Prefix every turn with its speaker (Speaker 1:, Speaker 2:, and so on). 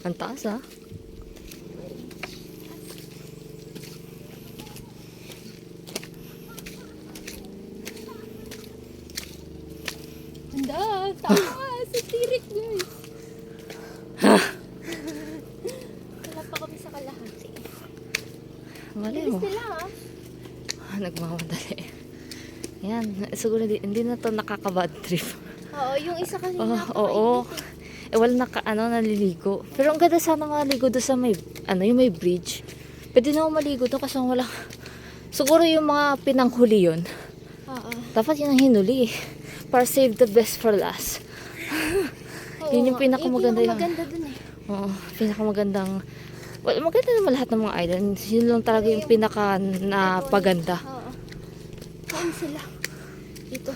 Speaker 1: Ang taas ah.
Speaker 2: Handa, taas. Sa tirik, guys. Wala pa kami sa kalahati.
Speaker 1: Mali
Speaker 2: Bilis
Speaker 1: mo.
Speaker 2: nila
Speaker 1: Nagmamadali. Yan. Siguro hindi na to nakaka-bad trip.
Speaker 2: Oo, yung isa kanina.
Speaker 1: Oo. Eh, wala naliligo. Pero ang ganda sana maligo doon sa may, yung may bridge. Pwede na ako maligo doon kasi wala. Siguro yung mga pinanghuli yun.
Speaker 2: Oo.
Speaker 1: Dapat yun ang hinuli eh. Para save the best for last. Yun yung pinakamaganda yung...
Speaker 2: Pinakamaganda dun eh.
Speaker 1: Oo, pinakamagandang... Well, maganda naman lahat ng mga island. Yun lang talaga yung pinaka napaganda.
Speaker 2: Oo. Saan sila? Dito.